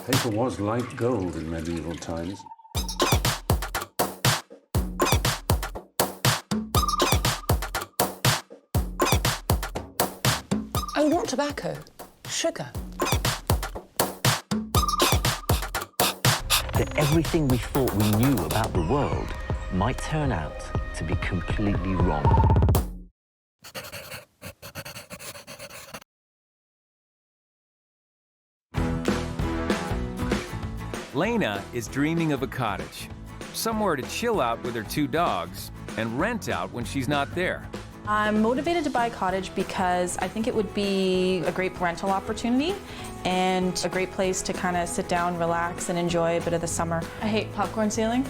Paper was like gold in medieval times. Oh, not tobacco, sugar. That everything we thought we knew about the world might turn out to be completely wrong. Laina is dreaming of a cottage, somewhere to chill out with her 2 dogs and rent out when she's not there. I'm motivated to buy a cottage because I think it would be a great rental opportunity and a great place to kind of sit down, relax, and enjoy a bit of the summer. I hate popcorn ceiling.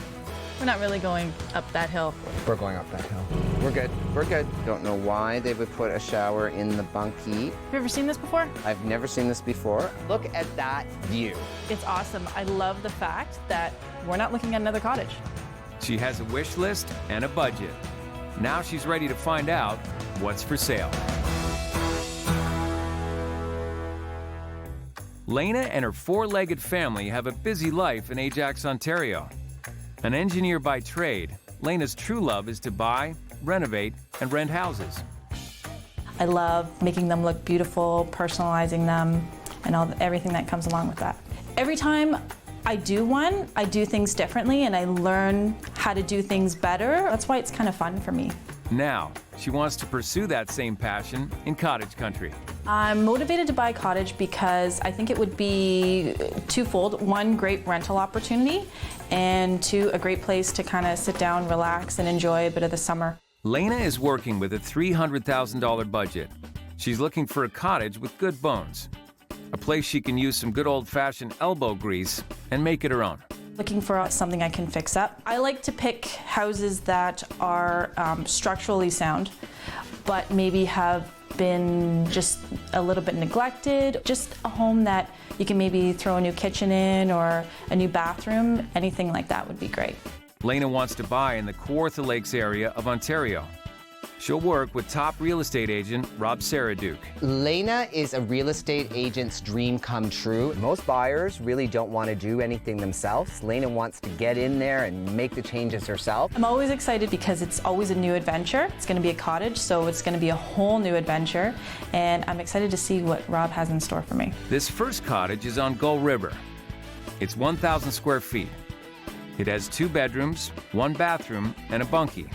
We're not really going up that hill. We're going up that hill. We're good. We're good. Don't know why they would put a shower in the bunkie. Have you ever seen this before? I've never seen this before. Look at that view. It's awesome. I love the fact that we're not looking at another cottage. She has a wish list and a budget. Now she's ready to find out what's for sale. Laina and her 4-legged family have a busy life in Ajax, Ontario. An engineer by trade, Laina's true love is to buy, renovate, and rent houses. I love making them look beautiful, personalizing them, and everything that comes along with that. Every time I do one, I do things differently and I learn how to do things better. That's why it's kind of fun for me. Now, she wants to pursue that same passion in cottage country. I'm motivated to buy a cottage because I think it would be twofold. 1, great rental opportunity, and 2, a great place to kind of sit down, relax, and enjoy a bit of the summer. Laina is working with a $300,000 budget. She's looking for a cottage with good bones, a place she can use some good old-fashioned elbow grease and make it her own. Looking for something I can fix up. I like to pick houses that are structurally sound, but maybe have been just a little bit neglected. Just a home that you can maybe throw a new kitchen in or a new bathroom. Anything like that would be great. Laina wants to buy in the Kawartha Lakes area of Ontario. She'll work with top real estate agent Rob Serediuk. Laina is a real estate agent's dream come true. Most buyers really don't want to do anything themselves. Laina wants to get in there and make the changes herself. I'm always excited because it's always a new adventure. It's going to be a cottage, so it's going to be a whole new adventure, and I'm excited to see what Rob has in store for me. This first cottage is on Gull River. It's 1,000 square feet. It has 2 bedrooms, 1 bathroom, and a bunkie.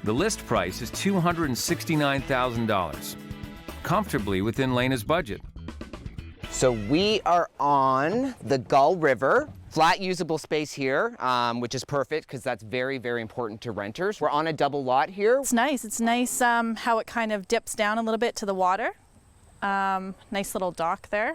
The list price is $269,000, comfortably within Laina's budget. So we are on the Gull River. Flat usable space here, which is perfect because that's very, very important to renters. We're on a double lot here. It's nice. It's nice how it kind of dips down a little bit to the water. Nice little dock there.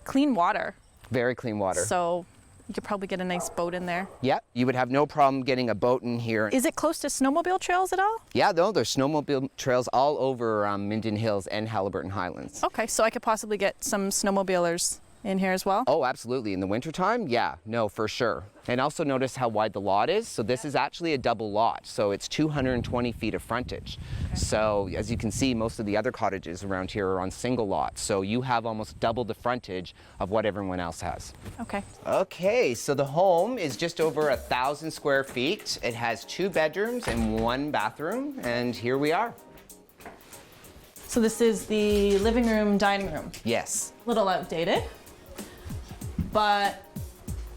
Clean water. Very clean water. So you could probably get a nice boat in there. Yeah, you would have no problem getting a boat in here. Is it close to snowmobile trails at all? Yeah, no, there's snowmobile trails all over Minden Hills and Haliburton Highlands. Okay, so I could possibly get some snowmobilers in here as well? Oh, absolutely. In the wintertime, yeah, no, for sure. And also notice how wide the lot is. So this is actually a double lot. So it's 220 feet of frontage. Okay. So as you can see, most of the other cottages around here are on single lots. So you have almost double the frontage of what everyone else has. Okay. Okay, so the home is just over 1,000 square feet. It has 2 bedrooms and 1 bathroom. And here we are. So this is the living room, dining room. Yes. A little outdated, but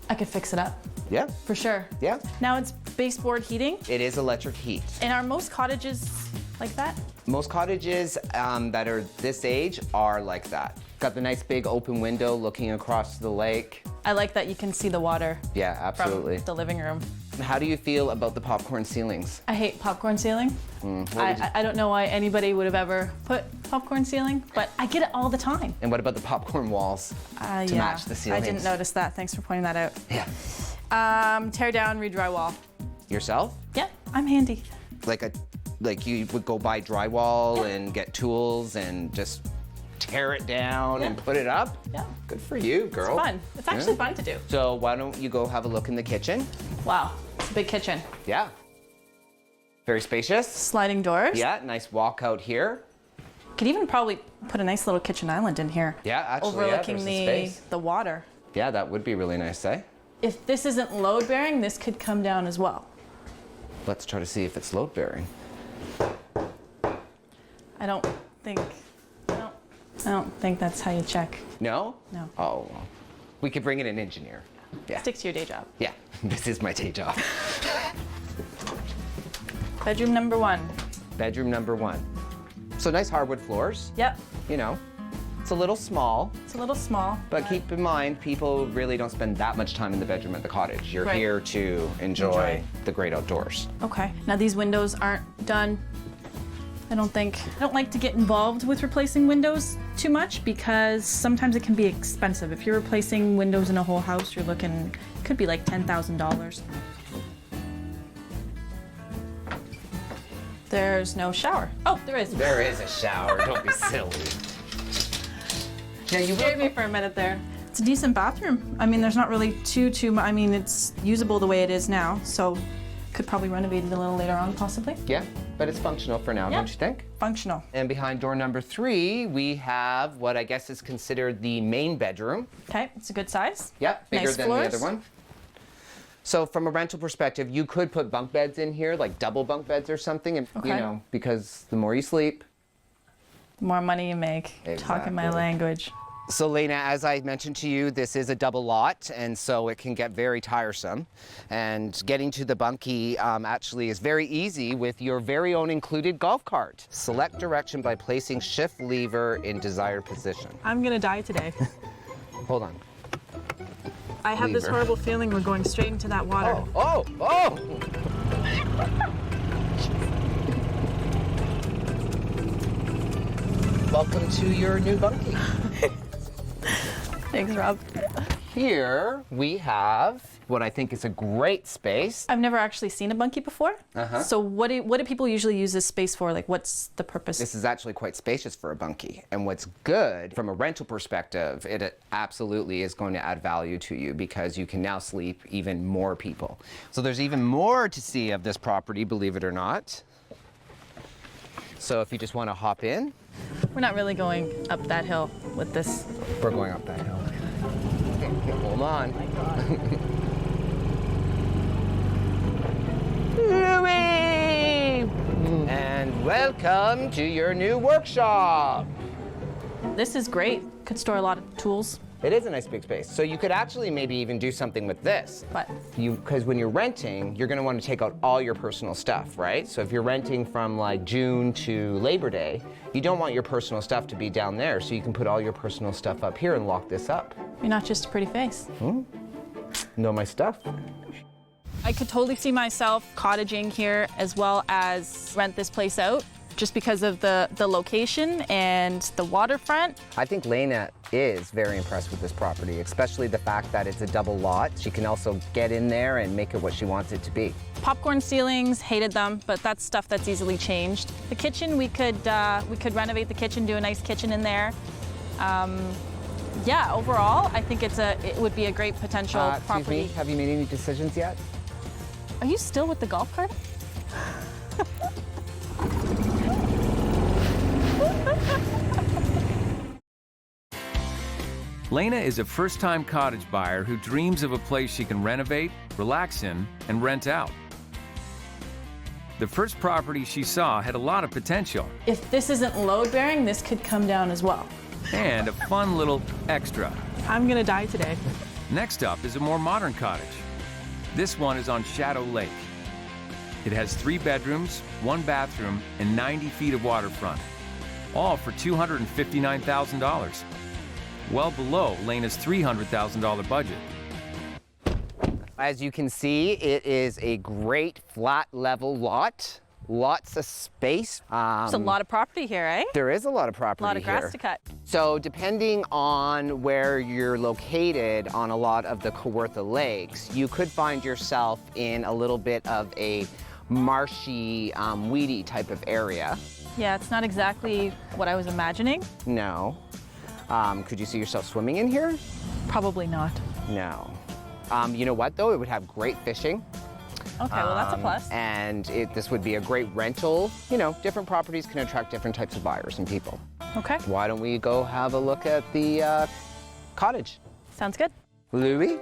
I could fix it up. Yeah. For sure. Yeah. Now it's baseboard heating. It is electric heat. And are most cottages like that? Most cottages that are this age are like that. Got the nice big open window looking across the lake. I like that you can see the water. Yeah, absolutely. From the living room. How do you feel about the popcorn ceilings? I hate popcorn ceiling. I don't know why anybody would have ever put popcorn ceiling, but I get it all the time. And what about the popcorn walls to match the ceilings? I didn't notice that. Thanks for pointing that out. Yeah. Tear down, re-drywall. Yourself? Yeah, I'm handy. Like you would go buy drywall and get tools and just tear it down and put it up? Yeah. Good for you, girl. It's fun. It's actually fun to do. So why don't you go have a look in the kitchen? Wow, it's a big kitchen. Yeah. Very spacious. Sliding doors. Yeah, nice walkout here. Could even probably put a nice little kitchen island in here. Yeah, actually, overlooking there's the space. the water. Yeah, that would be really nice, eh? If this isn't load bearing, this could come down as well. Let's try to see if it's load bearing. I don't think that's how you check. No? No. Oh, well. We could bring in an engineer. Yeah. Stick to your day job. Yeah, this is my day job. Bedroom number 1. Bedroom number 1. So nice hardwood floors. Yep. You know, it's a little small, It's a little small. but keep in mind, people really don't spend that much time in the bedroom at the cottage. You're Right. here to enjoy the great outdoors. Okay. Now these windows aren't done. I don't like to get involved with replacing windows too much because sometimes it can be expensive. If you're replacing windows in a whole house, you're looking, could be like $10,000. There's no shower. Oh, there is. There is a shower, don't be silly. Yeah, you Scared me for a minute there. It's a decent bathroom. I mean, there's not really too much. I mean, it's usable the way it is now, so could probably renovate it a little later on, possibly. Yeah, but it's functional for now, Yeah. don't you think? Functional. And behind door number 3, we have what I guess is considered the main bedroom. Okay, it's a good size. Yep, bigger Nice than floors. the other one. So from a rental perspective, you could put bunk beds in here, like double bunk beds or something, and Okay. you know, because the more you sleep. The more money you make. Talking my Exactly. language. So Laina, as I mentioned to you, this is a double lot, and so it can get very tiresome. And getting to the bunkie actually is very easy with your very own included golf cart. Select direction by placing shift lever in desired position. I'm gonna die today. Hold on. I have this Lever. horrible feeling we're going straight into that water. Oh, oh, oh! Welcome to your new bunkie. Thanks, Rob. Here we have what I think is a great space. I've never actually seen a bunkie before. Uh-huh. So what do people usually use this space for? Like, what's the purpose? This is actually quite spacious for a bunkie. And what's good from a rental perspective, it absolutely is going to add value to you because you can now sleep even more people. So there's even more to see of this property, believe it or not. So if you just want to hop in. We're not really going up that hill with this. We're going up that hill. Hold on. Louie! And welcome to your new workshop. This is great. Could store a lot of tools. It is a nice big space. So you could actually maybe even do something with this. But Because when you're renting, you're gonna want to take out all your personal stuff, right? So if you're renting from like June to Labor Day, you don't want your personal stuff to be down there. So you can put all your personal stuff up here and lock this up. you're not just a pretty face. Know my stuff. I could totally see myself cottaging here as well as rent this place out just because of the location and the waterfront. I think Laina is very impressed with this property, especially the fact that it's a double lot. She can also get in there and make it what she wants it to be. Popcorn ceilings, hated them, but that's stuff that's easily changed. The kitchen, we could renovate the kitchen, do a nice kitchen in there. Yeah, overall, I think it would be a great potential Excuse property. me, have you made any decisions yet? Are you still with the golf cart? Laina is a first-time cottage buyer who dreams of a place she can renovate, relax in, and rent out. The first property she saw had a lot of potential If this isn't load bearing, this could come down as well. and a fun little extra. I'm gonna die today. Next up is a more modern cottage. This one is on Shadow Lake. It has 3 bedrooms, 1 bathroom, and 90 feet of waterfront, all for $259,000. Well below Laina's $300,000 budget. As you can see, it is a great flat level lot. Lots of space. There's a lot of property here, eh? There is a lot of property A lot of grass here. to cut. So depending on where you're located on a lot of the Kawartha lakes, you could find yourself in a little bit of a marshy, weedy type of area. Yeah, it's not exactly what I was imagining. No. Could you see yourself swimming in here? Probably not. No. You know what though? It would have great fishing. Okay, well, that's a plus. And this would be a great rental. You know, different properties can attract different types of buyers and people. Okay. Why don't we go have a look at the cottage? Sounds good. Louis?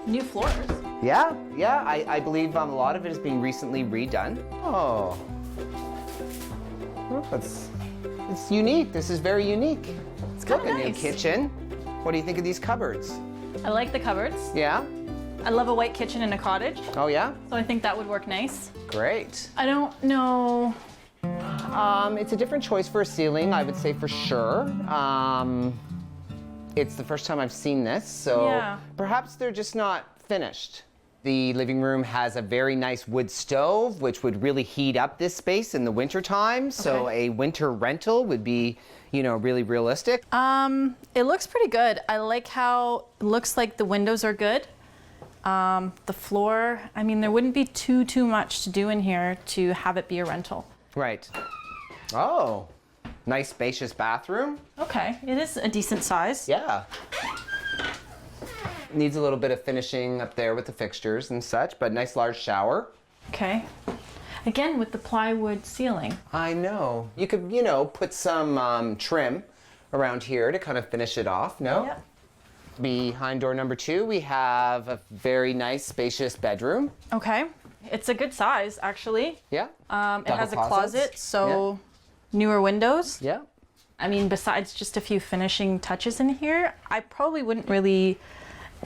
New floors. Yeah, I believe a lot of it is being recently redone. Oh. It's unique. This is very unique. It's Look, kind of a new nice. kitchen. What do you think of these cupboards? I like the cupboards. Yeah? I love a white kitchen in a cottage, Oh, yeah? so I think that would work nice. Great. I don't know. It's a different choice for a ceiling, I would say for sure. It's the first time I've seen this, so Yeah. perhaps they're just not finished. The living room has a very nice wood stove, which would really heat up this space in the winter time. So Okay. a winter rental would be, you know, really realistic. It looks pretty good. I like how it looks like the windows are good. The floor, I mean, there wouldn't be too much to do in here to have it be a rental. Right. Oh, nice spacious bathroom. Okay, it is a decent size. Yeah. Needs a little bit of finishing up there with the fixtures and such, but nice large shower. Okay. Again, with the plywood ceiling. I know. You could, you know, put some trim around here to kind of finish it off, no? Yeah. Behind door number 2, we have a very nice spacious bedroom. Okay. It's a good size, actually. Yeah. It has a Double closet, closets. so newer windows. Yeah. I mean, besides just a few finishing touches in here, I probably wouldn't really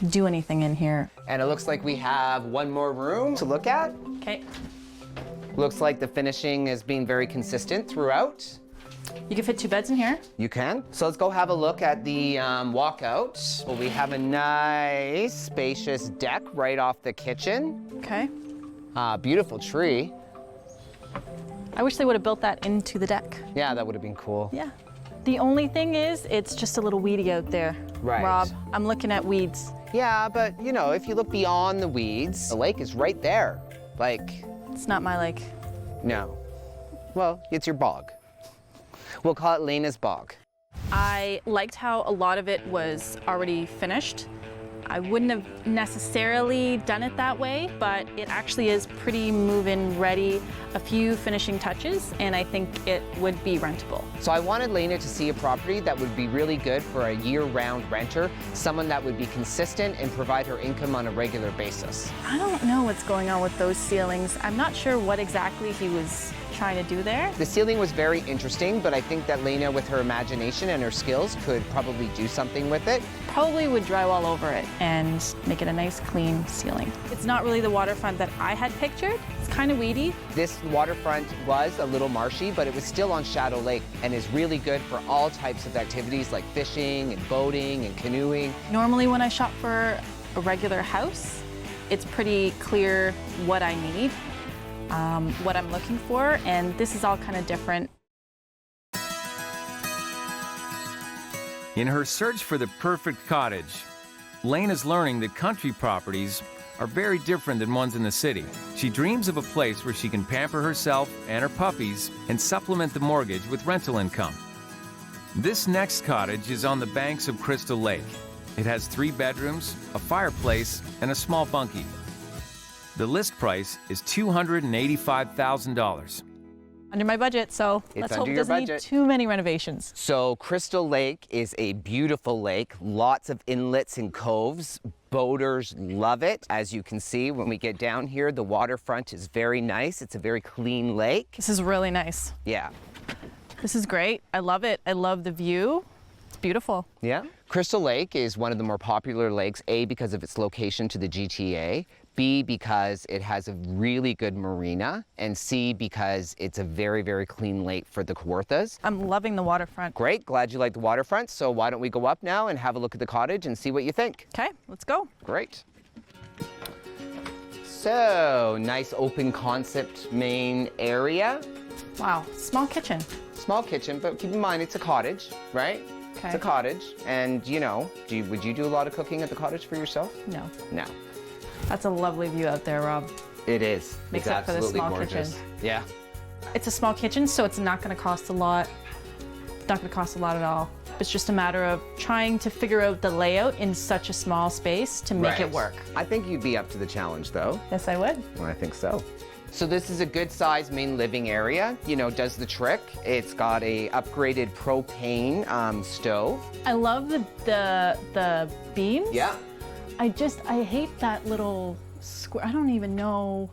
do anything in here. And it looks like we have one more room to look at. Okay. Looks like the finishing is being very consistent throughout. You can fit 2 beds in here. You can. So let's go have a look at the walkout. Well, we have a nice spacious deck right off the kitchen. Okay. Beautiful tree. I wish they would have built that into the deck. Yeah, that would have been cool. Yeah. The only thing is, it's just a little weedy out there. Right. Rob, I'm looking at weeds. Yeah, but you know, if you look beyond the weeds, the lake is right there. Like, It's not my lake. no. Well, it's your bog. We'll call it Laina's bog. I liked how a lot of it was already finished. I wouldn't have necessarily done it that way, but it actually is pretty move-in ready. A few finishing touches, and I think it would be rentable. So I wanted Laina to see a property that would be really good for a year-round renter, someone that would be consistent and provide her income on a regular basis. I don't know what's going on with those ceilings. I'm not sure what exactly he was trying to do there. The ceiling was very interesting, but I think that Laina, with her imagination and her skills, could probably do something with it. Probably would drywall over it and make it a nice clean ceiling. It's not really the waterfront that I had pictured. It's kind of weedy. This waterfront was a little marshy, but it was still on Shadow Lake and is really good for all types of activities like fishing and boating and canoeing. Normally when I shop for a regular house, it's pretty clear what I need, what I'm looking for, and this is all kind of different. In her search for the perfect cottage, Laina's learning that country properties are very different than ones in the city. She dreams of a place where she can pamper herself and her puppies and supplement the mortgage with rental income. This next cottage is on the banks of Crystal Lake. It has 3 bedrooms, a fireplace, and a small bunkie. The list price is $285,000. Under my budget, so It's let's hope under it your doesn't need budget. too many renovations. So Crystal Lake is a beautiful lake, lots of inlets and coves. Boaters love it. As you can see, when we get down here, the waterfront is very nice. It's a very clean lake. This is really nice. Yeah. This is great. I love it. I love the view. It's beautiful. Yeah. Crystal Lake is one of the more popular lakes, A, because of its location to the GTA, B, because it has a really good marina, and C, because it's a very, very clean lake for the Kawarthas. I'm loving the waterfront. Great, glad you like the waterfront. So why don't we go up now and have a look at the cottage and see what you think? Okay, let's go. Great. So, nice open concept main area. Wow, small kitchen. Small kitchen, but keep in mind it's a cottage, right? Okay. It's a cottage, and you know, would you do a lot of cooking at the cottage for yourself? No. No. That's a lovely view out there, Rob. It is. Makes It's up for the absolutely small gorgeous. kitchen. Yeah. It's a small kitchen, so it's not going to cost a lot. It's not going to cost a lot at all. It's just a matter of trying to figure out the layout in such a small space to make it work. I think you'd be up to the challenge, though. Yes, I would. Well, I think so. So this is a good size main living area, you know, does the trick. It's got a upgraded propane stove. I love the beams. Yeah. I hate that little square. I don't even know,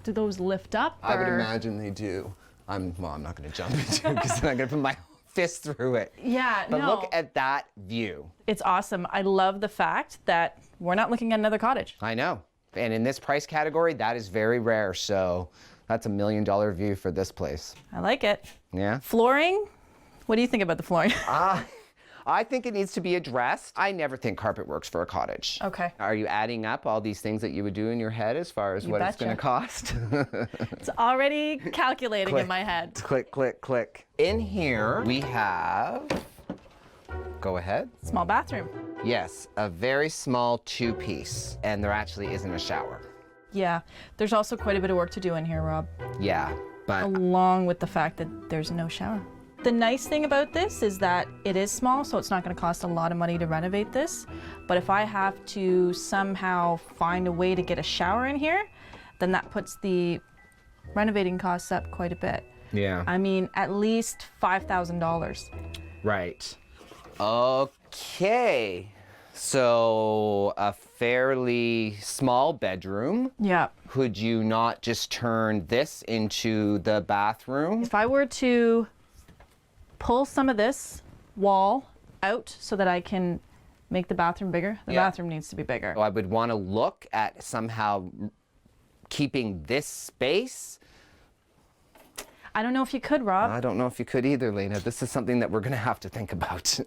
do those lift up? I would or- imagine they do. I'm not going to jump into it because then I'm going to put my fist through it. Yeah, But no. look at that view. It's awesome. I love the fact that we're not looking at another cottage. I know. And in this price category, that is very rare. So that's $1 million view for this place. I like it. Yeah. Flooring? What do you think about the flooring? I think it needs to be addressed. I never think carpet works for a cottage. Okay. Are you adding up all these things that you would do in your head as far as what it's going to cost? It's already calculating in my head. Click, click, click. In here, we have, go ahead. Small bathroom. Yes, a very small two-piece, and there actually isn't a shower. Yeah. There's also quite a bit of work to do in here, Rob. Yeah, but Along with the fact that there's no shower. The nice thing about this is that it is small, so it's not going to cost a lot of money to renovate this. But if I have to somehow find a way to get a shower in here, then that puts the renovating costs up quite a bit. yeah, I mean, at least $5,000. right. Okay, so a fairly small bedroom. Yeah. Could you not just turn this into the bathroom? If I were to pull some of this wall out so that I can make the bathroom bigger, the bathroom needs to be bigger. I would want to look at somehow keeping this space. I don't know if you could, Rob. I don't know if you could either, Laina. This is something that we're going to have to think about.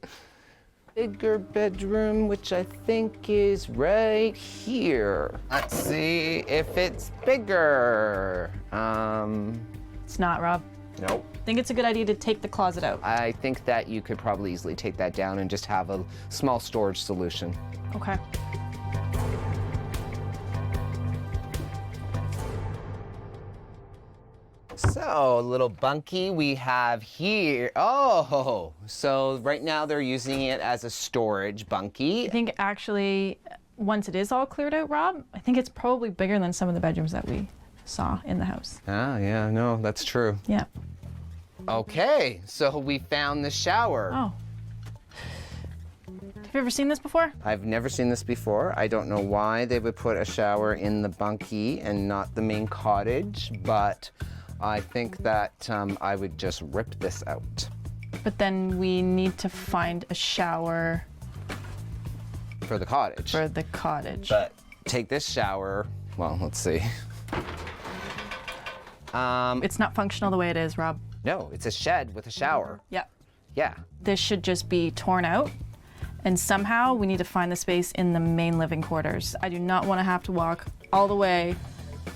Bigger bedroom, which I think is right here. Let's see if it's bigger. It's not, Rob. Nope. I think it's a good idea to take the closet out. I think that you could probably easily take that down and just have a small storage solution. Okay. So, a little bunkie we have here. Oh, so right now they're using it as a storage bunkie. I think actually, once it is all cleared out, Rob, I think it's probably bigger than some of the bedrooms that we saw in the house. Ah, yeah, no, that's true. Yeah. Okay, so we found the shower. Oh. Have you ever seen this before? I've never seen this before. I don't know why they would put a shower in the bunkie and not the main cottage, but I think that I would just rip this out. But then we need to find a shower For the cottage. for the cottage. But take this shower, well, let's see. It's not functional the way it is, Rob. No, it's a shed with a shower. Yeah. Yeah. This should just be torn out. And somehow we need to find the space in the main living quarters. I do not want to have to walk all the way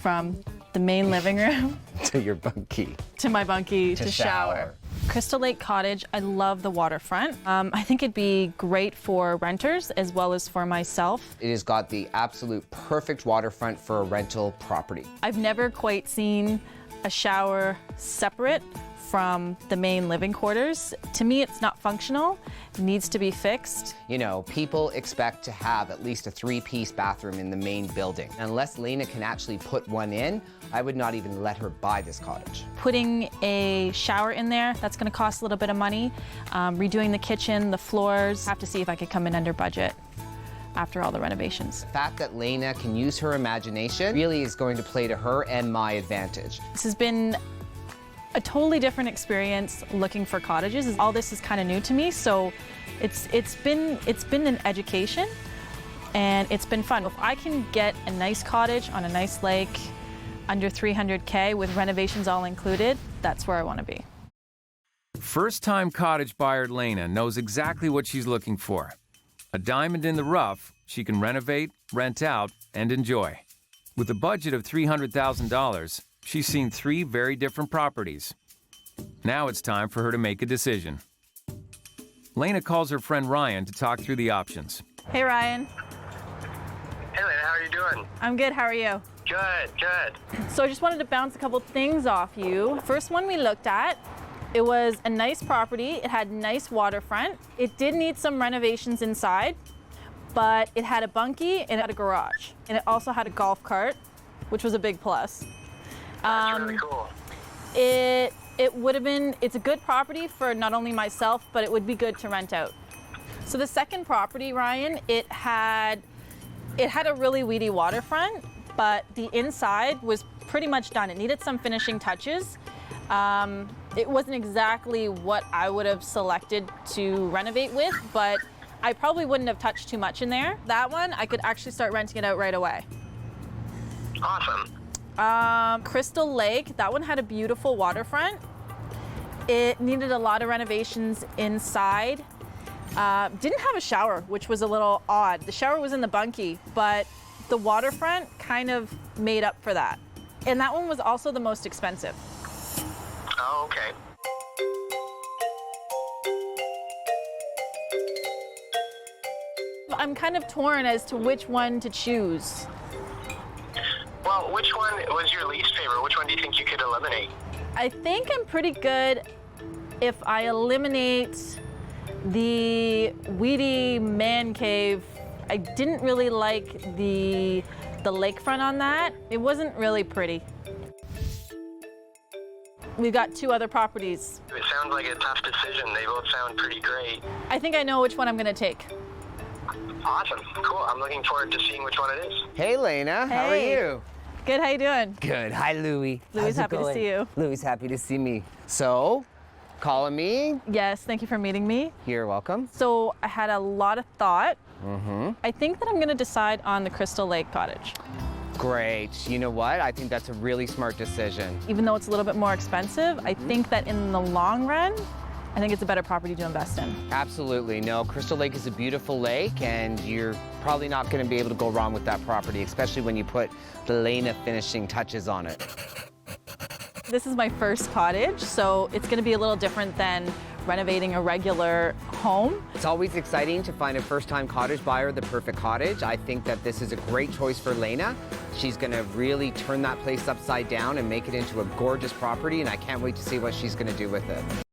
from the main living room To your bunkie. to my bunkie to shower. Crystal Lake Cottage, I love the waterfront. I think it'd be great for renters as well as for myself. It has got the absolute perfect waterfront for a rental property. I've never quite seen a shower separate from the main living quarters. To me, it's not functional. It needs to be fixed. You know, people expect to have at least a 3-piece bathroom in the main building. Unless Laina can actually put one in, I would not even let her buy this cottage. Putting a shower in there, that's gonna cost a little bit of money. Redoing the kitchen, the floors, have to see if I could come in under budget after all the renovations. The fact that Laina can use her imagination really is going to play to her and my advantage. This has been a totally different experience looking for cottages. All this is kind of new to me, so it's been an education and it's been fun. If I can get a nice cottage on a nice lake under 300K with renovations all included, that's where I want to be. First-time cottage buyer Laina knows exactly what she's looking for. A diamond in the rough she can renovate, rent out, and enjoy. With a budget of $300,000, she's seen 3 very different properties. Now it's time for her to make a decision. Laina calls her friend Ryan to talk through the options. Hey Ryan. Hey, Laina, how are you doing? I'm good, how are you? Good, good. So I just wanted to bounce a couple things off you. First one we looked at It was a nice property. It had nice waterfront. It did need some renovations inside, but it had a bunkie and it had a garage. And it also had a golf cart, which was a big plus. That's really cool. It would have been, it's a good property for not only myself, but it would be good to rent out. So the second property, Ryan, it had a really weedy waterfront, but the inside was pretty much done. It needed some finishing touches. It wasn't exactly what I would have selected to renovate with, but I probably wouldn't have touched too much in there. That one, I could actually start renting it out right away. Awesome. Crystal Lake, that one had a beautiful waterfront. It needed a lot of renovations inside. Didn't have a shower, which was a little odd. The shower was in the bunkie, but the waterfront kind of made up for that. And that one was also the most expensive. Oh, okay. I'm kind of torn as to which one to choose. Well, which one was your least favorite? Which one do you think you could eliminate? I think I'm pretty good if I eliminate the weedy man cave. I didn't really like the lakefront on that. It wasn't really pretty. We've got two other properties. It sounds like a tough decision. They both sound pretty great. I think I know which one I'm gonna take. Awesome. Cool. I'm looking forward to seeing which one it is. Hey, Laina, how are Hey. you? Good, how you doing? Good. Hi, Louie. Louie's How's it happy to going? see you. Louie's happy to see me. So, calling me? Yes, thank you for meeting me. You're welcome. So I had a lot of thought. I think that I'm gonna decide on the Crystal Lake cottage. Great. You know what? I think that's a really smart decision. Even though it's a little bit more expensive, I think that in the long run, I think it's a better property to invest in. Absolutely. No, Crystal Lake is a beautiful lake, and you're probably not going to be able to go wrong with that property, especially when you put the Laina finishing touches on it. This is my first cottage, so it's gonna be a little different than renovating a regular home. It's always exciting to find a first-time cottage buyer the perfect cottage. I think that this is a great choice for Laina. She's going to really turn that place upside down and make it into a gorgeous property, and I can't wait to see what she's going to do with it.